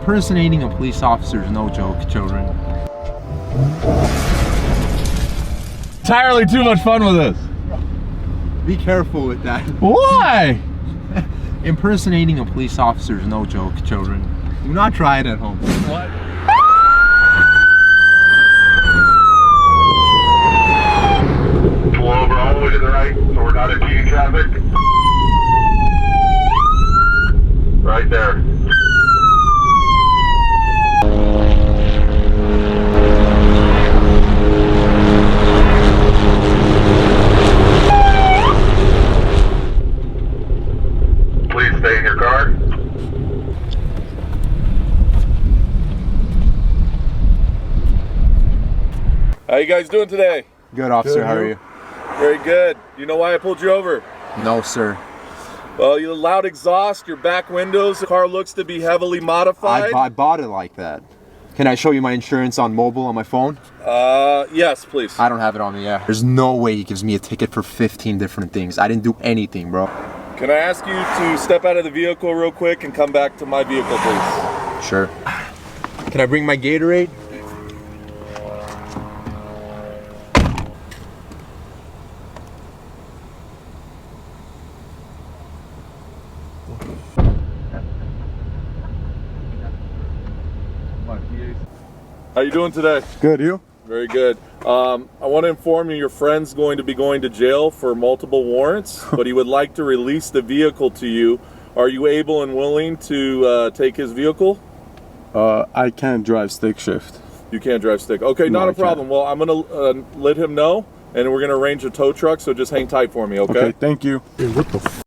Impersonating a police officer is no joke, children. Entirely too much fun with this. Be careful with that. Why? Impersonating a police officer is no joke, children. Do not try it at home. What? Pull over all the way to the right, so we're not impeding traffic. Right there. Please stay in your car. How you guys doing today? Good, officer. How are you? Very good. You know why I pulled you over? No, sir. Well, you loud exhaust, your back windows, the car looks to be heavily modified. I bought it like that. Can I show you my insurance on mobile on my phone? Yes, please. I don't have it on me, yeah. There's no way he gives me a ticket for 15 different things. I didn't do anything, bro. Can I ask you to step out of the vehicle real quick and come back to my vehicle, please? Sure. Can I bring my Gatorade? How you doing today? Good, you? Very good. I want to inform you your friend's going to be going to jail for multiple warrants, but he would like to release the vehicle to you. Are you able and willing to take his vehicle? I can't drive stick shift. You can't drive stick. Okay, No, not I a problem. Well, I'm going to let him know, and we're going to arrange a tow truck, so just hang tight for me, okay? Okay, thank you. Dude, what the f?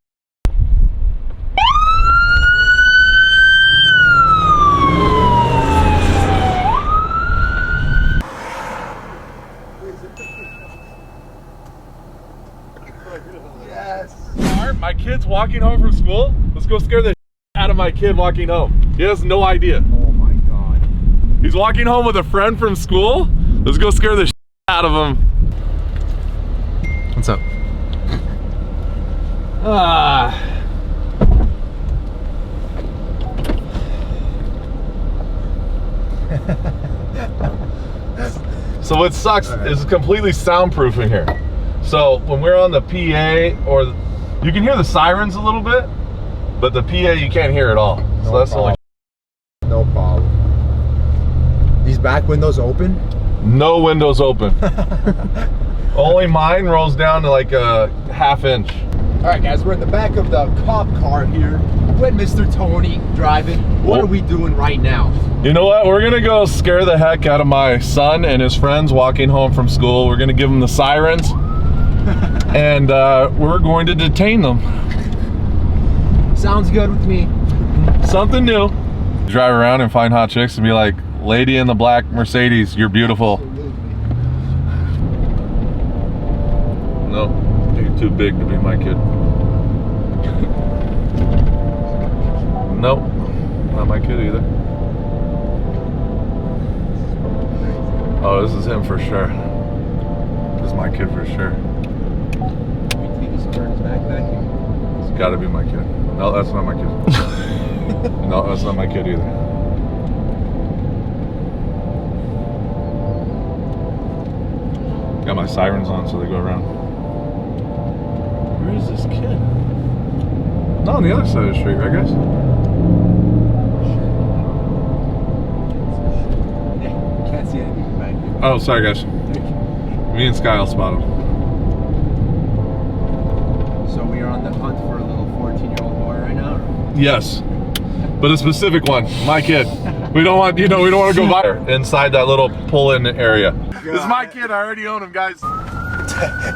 My kid's walking home from school. Let's go scare the out of my kid walking home. He has no idea. Oh my God. He's walking home with a friend from school. Let's go scare the out of him. What's up? So what sucks is it's completely soundproof in here. So when we're on the PA, or you can hear the sirens a little bit, but the PA you can't hear at all. So No that's the only. No problem. These back windows open? No windows open. Only mine rolls down to like a ½ inch. All right, guys, we're in the back of the cop car here with Mr. Tony driving. What are we doing right now? You know what? We're gonna go scare the heck out of my son and his friends walking home from school. We're gonna give them the sirens, and we're going to detain them. Sounds good with me. Something new. Drive around and find hot chicks and be like, "Lady in the black Mercedes, you're beautiful." No, you're too big to be my kid. Nope, not my kid either. Oh, this is him for sure. This is my kid for sure. It's gotta be my kid. No, that's not my kid. No, that's not my kid either. Got my sirens on so they go around. Where is this kid? Not on the other side of the street, right guys? Can't see anything back here. Oh, sorry guys. Me and Sky will spot him. So we are on the hunt for a little 14-year-old boy right now? Yes, but a specific one, my kid. We don't want, we don't want to go by inside that little pull-in area. This is my kid. I already own him, guys.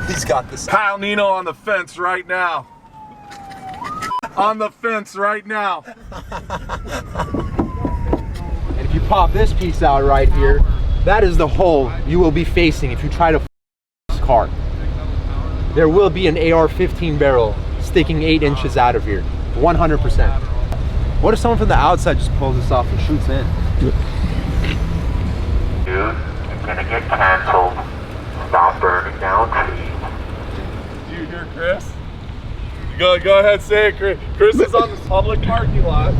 He's got this. Kyle Nino on the fence right now. On the fence right now. And if you pop this piece out right here, that is the hole you will be facing if you try to this car. There will be an AR-15 barrel sticking 8 inches out of here, 100%. What if someone from the outside just pulls this off and shoots in? Dude, you're gonna get canceled. Stop burning down trees. Do you hear Chris? Go ahead, say it, Chris. Chris is on this public parking lot.